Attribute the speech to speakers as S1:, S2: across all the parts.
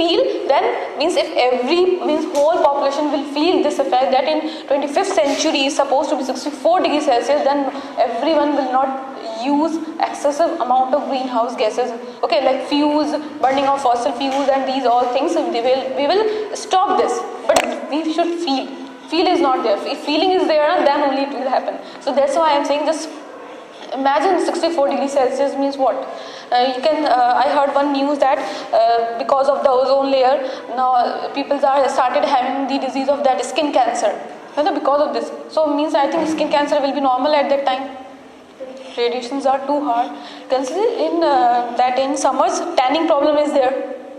S1: feel, then means if whole population will feel this effect that in 25th century is supposed to be 64 degrees Celsius, then everyone will not use excessive amount of greenhouse gases, okay, like fuels, burning of fossil fuels and these all things. We will stop this, but we should feel is not there. If feeling is there, then only it will happen. So that's why I am saying, just imagine 64 degrees Celsius means what? I heard one news that because of the ozone layer, now people are started having the disease of that skin cancer, because of this. So means I think skin cancer will be normal at that time. Radiations are too hard. Consider in summers tanning problem is there.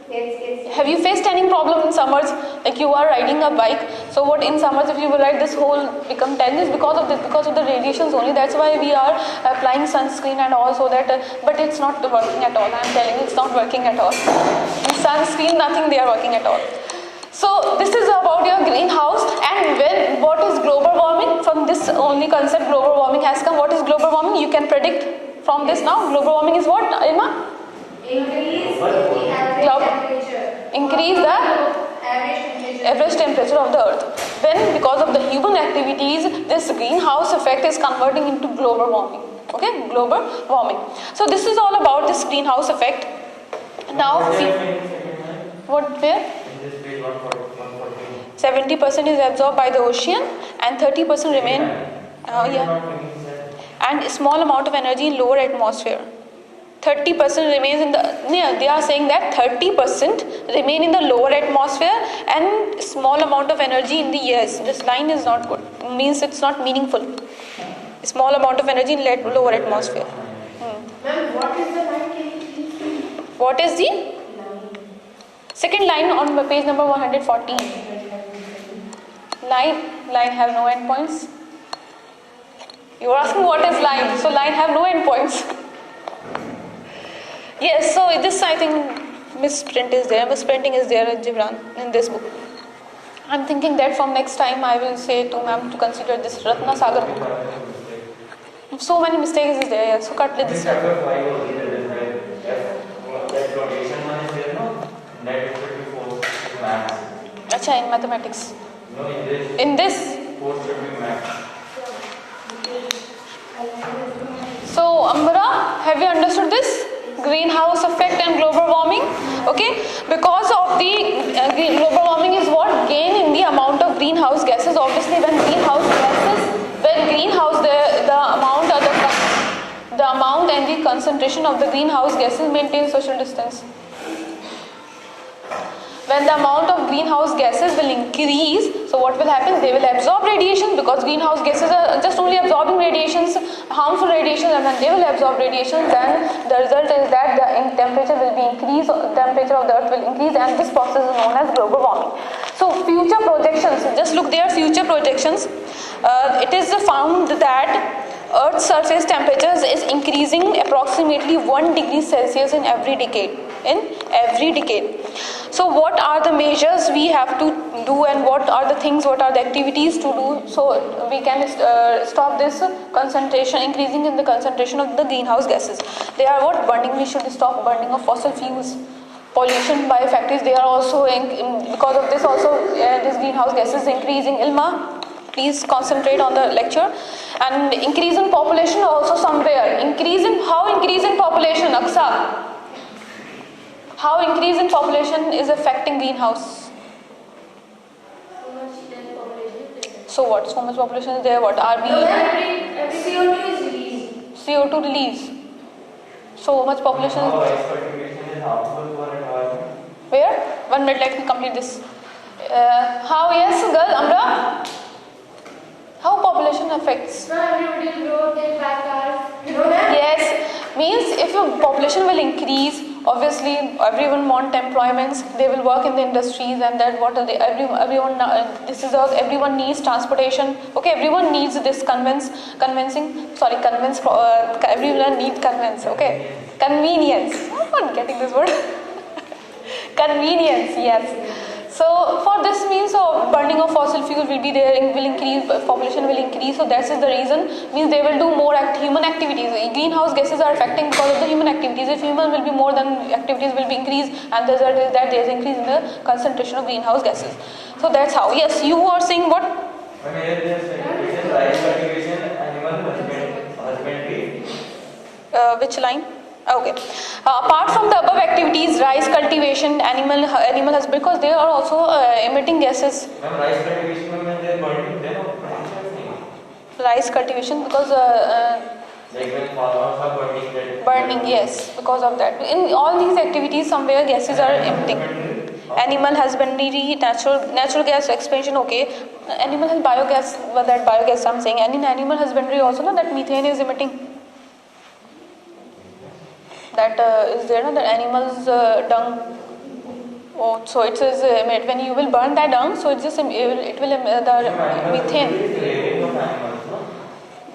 S1: Yes. Have you faced tanning problem in summers? Like you are riding a bike. So what in summers if you will ride this whole become tan is because of this, because of the radiations only. That's why we are applying sunscreen and all, so that but it's not working at all. I am telling you, it's not working at all. In sunscreen, nothing they are working at all. So this is about your greenhouse. And what is global warming? From this only concept global warming has come. What is global warming? You can predict from this now. Global warming is what, Ilma?
S2: Increase the
S1: average temperature of the earth. When because of the human activities, this greenhouse effect is converting into global warming. Okay, global warming. So this is all about this greenhouse effect. Now, what where? 70% is absorbed by the ocean and 30% remain. And a small amount of energy in lower atmosphere. 30% remains in the, they are saying that 30% remain in the lower atmosphere and small amount of energy in the, yes, this line is not good, means it's not meaningful. Small amount of energy in lower atmosphere.
S2: Ma'am, what is the line?
S1: What is the second line on page number 114? Line have no endpoints. You are asking what is line, so line have no endpoints. Yes, so this I think misprinting is there at Gibran in this book. I'm thinking that from next time I will say to ma'am to consider this Ratna Sagar book. So many mistakes is there, yeah. So cut this. Acha, in mathematics.
S3: No, in
S1: In this.
S3: Force should be max.
S1: So Ambara, have you understood this? Greenhouse effect and global warming. Okay, because of the global warming is what? Gain in the amount of greenhouse gases. Obviously, when greenhouse the amount and the concentration of the greenhouse gases maintain social distance. When the amount of greenhouse gases will increase, so what will happen? They will absorb radiation, because greenhouse gases are just only absorbing radiations, harmful radiations, and when they will absorb radiation, then the result is that the temperature will be increased, temperature of the earth will increase, and this process is known as global warming. So future projections, just look there, future projections. It is found that Earth's surface temperatures is increasing approximately 1 degree Celsius in every decade. So what are the measures we have to do, and what are the things, what are the activities to do so we can stop this concentration, increasing in the concentration of the greenhouse gases? They are what? Burning, we should stop burning of fossil fuels. Pollution by factories, they are also, because of this also this greenhouse gas is increasing. Ilma, please concentrate on the lecture. And increase in population also somewhere. Increase in population, Aksa? How increase in population is affecting greenhouse? So what? So much population is there. What are we?
S2: CO2 is released.
S1: CO2 release. So much population.
S3: Is harmful for environment.
S1: Where? 1 minute. Let me complete this. How? Yes, girl, Amra. How population affects?
S2: No, everybody will grow their backyard.
S1: Yes, means if your population will increase, obviously everyone want employments. They will work in the industries, and that what are they? Everyone. Everyone needs transportation. Okay, everyone needs this convenience. Everyone needs convenience. Okay, convenience. I'm not getting this word. Convenience. Yes. So for this means burning of fossil fuel will be there, will increase, population will increase. So that is the reason, means they will do more human activities. Greenhouse gases are affecting because of the human activities. If human will be more, then activities will be increased, and the result is that there is increase in the concentration of greenhouse gases. So that's how. Yes, you are saying what?
S3: When here it is rice cultivation, animal husbandry.
S1: Which line? Okay. Apart from the above activities, rice cultivation, animal husbandry, because they are also emitting gases.
S3: When rice cultivation when they are burning, then
S1: Rice cultivation because
S3: like when farmers are burning that.
S1: burning, yes, because of that. In all these activities, somewhere gases are emitting. Animal husbandry, natural gas expansion. Okay, animal biogas. Well, that biogas I'm saying. And in animal husbandry also, no, that methane is emitting. That is there, no, the animals dung. Oh, so it is when you will burn that dung, so it just it will the methane.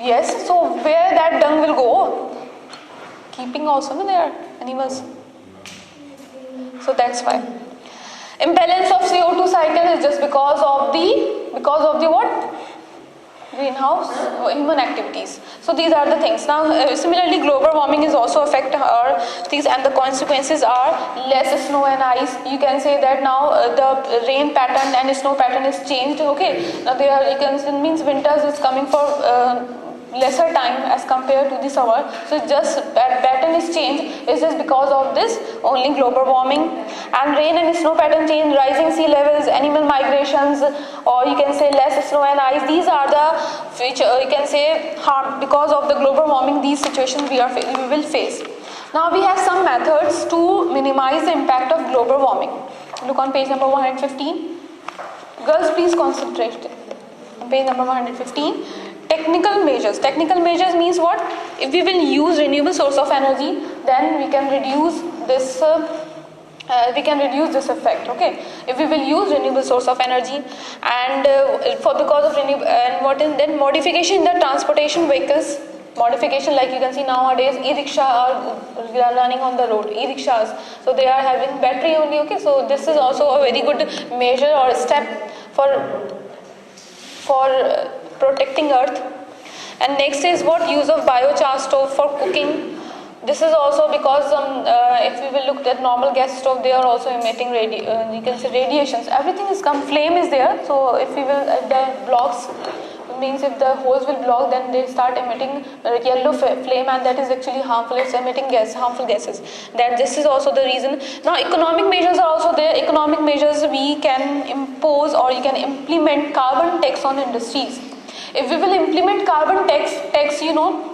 S1: Yes, so where that dung will go? Keeping also, no, there are animals. So that's why. Imbalance of CO2 cycle is just because of the what? Greenhouse human activities. So these are the things. Now similarly, global warming is also affect our things, and the consequences are less snow and ice. You can say that now the rain pattern and snow pattern is changed. Okay, now you can, it means winters is coming for lesser time as compared to the summer. So just that pattern is changed. It's just because of this only global warming, and rain and snow pattern change, rising sea levels, animal migrations, or you can say less snow and ice. These are the which you can say harm because of the global warming. These situations we will face. Now we have some methods to minimize the impact of global warming. Look on page number 115. Girls, please concentrate. On page number 115. Technical measures. Technical measures means what? If we will use renewable source of energy, then we can reduce this. Effect. Okay, if we will use renewable source of energy, and because of renewable, and what is then modification in the transportation vehicles. Modification, like you can see nowadays, e-rickshaw are running on the road. E-rickshaws, so they are having battery only. Okay, so this is also a very good measure or step for protecting earth. And next is what? Use of biochar stove for cooking. This is also because if we will look at normal gas stove, they are also emitting you can say radiations. Everything is flame is there. So if the blocks, means if the holes will block, then they start emitting yellow flame, and that is actually harmful. It's emitting harmful gases. That this is also the reason. Now economic measures are also there. Economic measures, we can impose or you can implement carbon tax on industries. If we will implement carbon tax,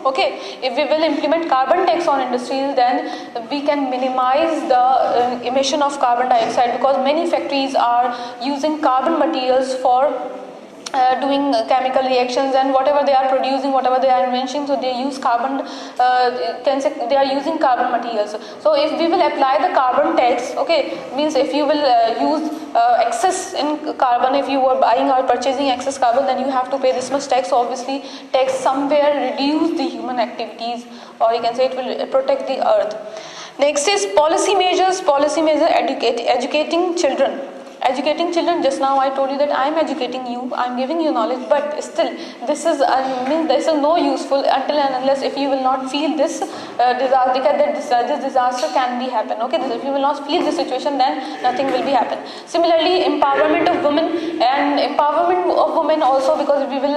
S1: okay, if we will implement carbon tax on industries, then we can minimize the emission of carbon dioxide, because many factories are using carbon materials for doing chemical reactions, and whatever they are producing, whatever they are inventing, so they use carbon, they are using carbon materials. So if we will apply the carbon tax, okay, means if you will use excess in carbon, if you are buying or purchasing excess carbon, then you have to pay this much tax. So obviously tax somewhere reduce the human activities, or you can say it will protect the earth. Next is policy measures. Policy measures, educating children. Educating children, just now I told you that I am educating you, I am giving you knowledge, but still this is no useful until and unless if you will not feel this disaster can be happen. Okay, if you will not feel this situation, then nothing will be happen. Similarly, empowerment of women also, because if we will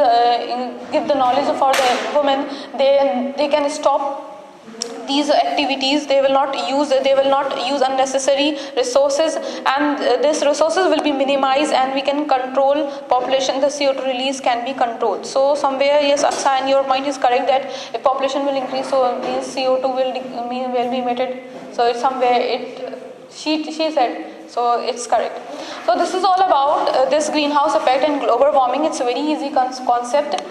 S1: give the knowledge for the women, they can stop these activities. They will not use unnecessary resources, and these resources will be minimized, and we can control population. The CO2 release can be controlled. So somewhere, yes, Aksa, and your point is correct that if population will increase, so means CO2 will be emitted. So it's somewhere she said. So it's correct. So this is all about this greenhouse effect and global warming. It's a very easy concept.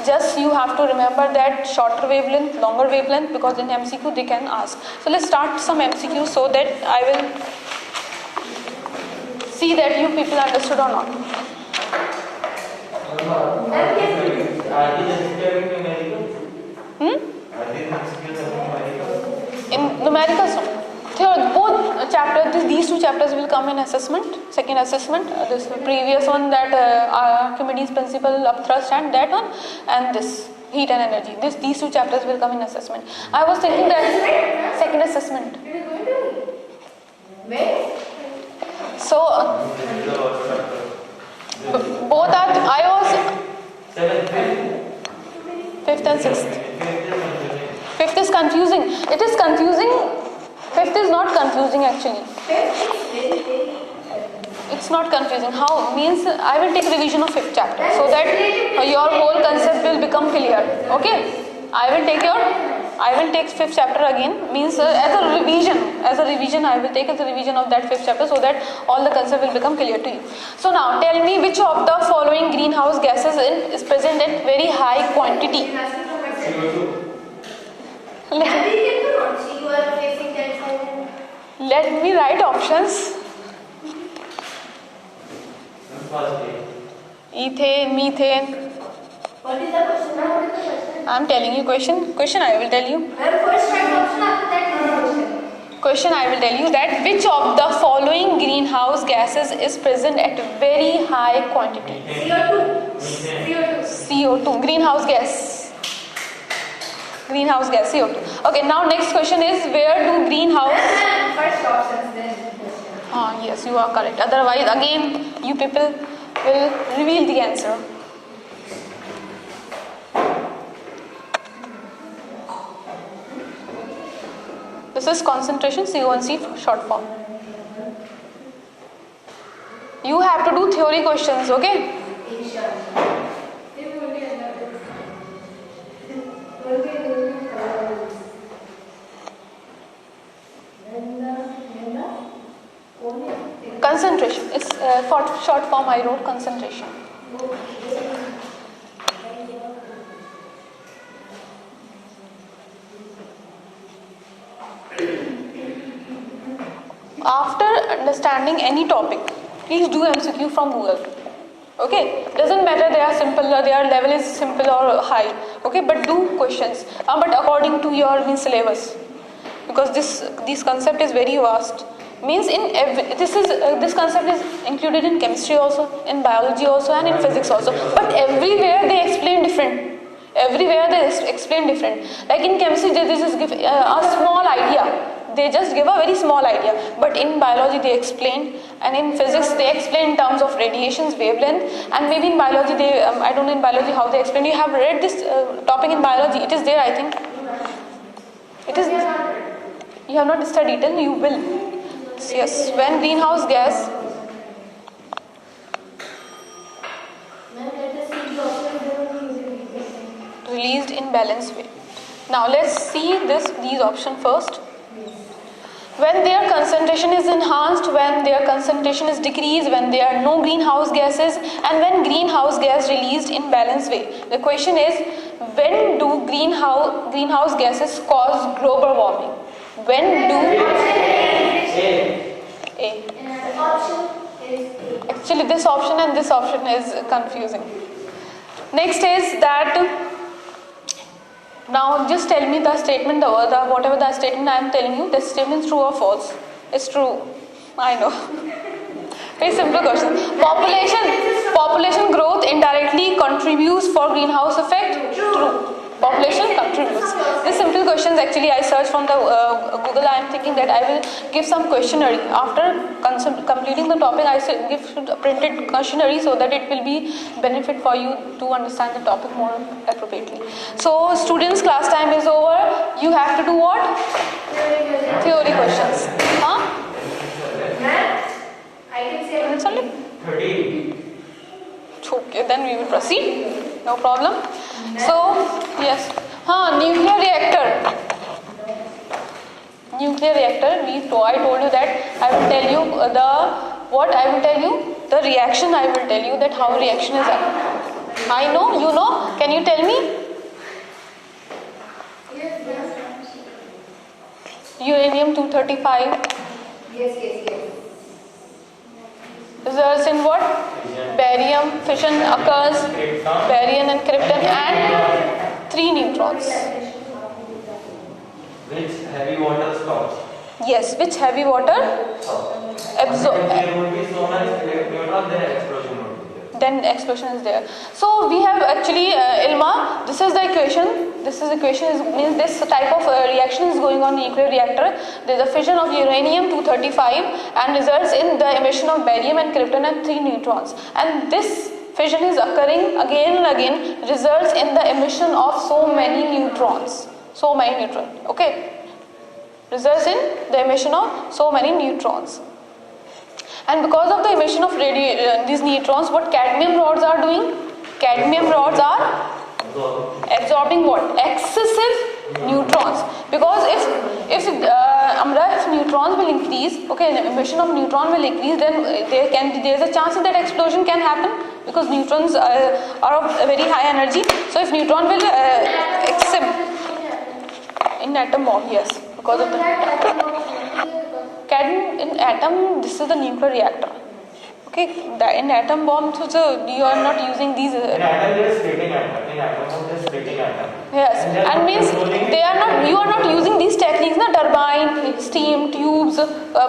S1: Just you have to remember that shorter wavelength, longer wavelength, because in MCQ they can ask. So let's start some MCQ so that I will see that you people understood or not. In numericals, both chapter, these two chapters will come in assessment, second assessment. This previous one, that Archimedes principle, upthrust, and that one, and this heat and energy. These two chapters will come in assessment. I was thinking that second assessment.
S2: It is going to be. Where?
S1: So
S3: This is the first chapter.
S1: both are. I was
S3: 7th,
S1: 5th and 6th.
S3: 5th is confusing.
S1: 5th is confusing. It is confusing. 5th is not confusing actually. It's not confusing. How? Means I will take revision of 5th chapter so that your whole concept will become clear. Okay? I will take 5th chapter again. Means as a revision I will take as a revision of that 5th chapter so that all the concept will become clear to you. So now tell me, which of the following greenhouse gases is present at very high quantity?
S3: CO2.
S1: Let me write options.
S3: First day.
S1: Ethane, methane.
S2: What is the question?
S1: I am telling you question. Question I will tell you.
S2: First right option, after that is
S1: Question I will tell you that which of the following greenhouse gases is present at very high quantity?
S2: CO2.
S1: CO2. Greenhouse gas. Greenhouse gas, CO2. Okay, now next question is, where do greenhouse...
S2: First options then.
S1: Yes, you are correct. Otherwise, again, you people will reveal the answer. This is concentration, CO1C short form. You have to do theory questions, okay? Concentration. It's for short form I wrote concentration. After understanding any topic, please do MCQ from Google. Okay, doesn't matter they are simple or their level is simple or high. Okay, but do questions, but according to your syllabus, because this concept is very vast. Means in this concept is included in chemistry also, in biology also, and in physics also. But everywhere they explain different. Everywhere they explain different. Like in chemistry, they just give a small idea. They just give a very small idea. But in biology they explain, and in physics they explain in terms of radiations, wavelength, and maybe in biology they I don't know in biology how they explain. You have read this topic in biology. It is there, I think. It is. You have not studied, and you will. Yes, when greenhouse gas released in balanced way. Now let's see these options first. When their concentration is enhanced, when their concentration is decreased, when there are no greenhouse gases, and when greenhouse gas released in balanced way. The question is, when do greenhouse gases cause global warming? When do A. Actually, this option and this option is confusing. Next is that. Now, just tell me the statement, whatever the statement I am telling you, the statement is true or false? It's true. I know. Very simple question. Population growth indirectly contributes for greenhouse effect? True. Population contributes. These simple questions actually I searched from the Google. I am thinking that I will give some questionnaire. After completing the topic, I should give a printed questionnaire so that it will be benefit for you to understand the topic more appropriately. So students, class time is over. You have to do what? Theory questions. Huh?
S2: I can say
S1: Minutes only?
S3: 30.
S1: Okay, then we will proceed. No problem. So, yes. Nuclear reactor. I told you that I will tell you the reaction I will tell you that how reaction is happening. I know, you know. Can you tell me? Uranium-235.
S2: Yes.
S1: Results in what? Barium fission occurs, barium and krypton, and 3 neutrons.
S3: Which heavy water stops?
S1: Yes, which heavy water absorb.
S3: There would be so much neutron, then explosion would be there.
S1: Then explosion is there. So we have actually Ilma. This is the equation. This is equation means this type of reaction is going on in nuclear reactor. There is a fission of uranium-235 and results in the emission of barium and krypton and 3 neutrons. And this fission is occurring again and again, results in the emission of so many neutrons. So many neutrons. Okay. Results in the emission of so many neutrons. And because of the emission of these neutrons, what cadmium rods are doing? Cadmium rods are absorbing what? Excessive neutrons. Because if neutrons will increase, okay, the emission of neutron will increase, then there is a chance that explosion can happen because neutrons are of very high energy. So if neutron will exceed in atom bomb, yes, because of the cadmium in atom, this is the nuclear reactor. Okay, in atom bomb, so you are not using these.
S3: In atom, they are splitting atom. In atom, they are splitting atom.
S1: Yes, and means they are not. You are not using these techniques, na turbine, steam, tubes,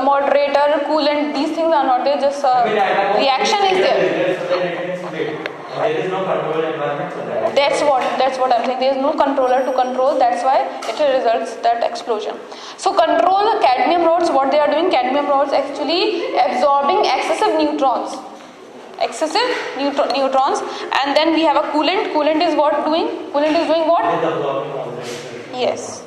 S1: moderator, coolant. These things are not there. Just reaction is there.
S3: There is no control environment for that.
S1: That's what I'm saying. There is no controller to control. That's why it results that explosion. So control cadmium rods. What they are doing? Cadmium rods actually absorbing excessive neutrons. Neutrons, and then we have a coolant. Coolant is what doing? Coolant is doing what?
S3: It is absorbing all the
S1: Yes.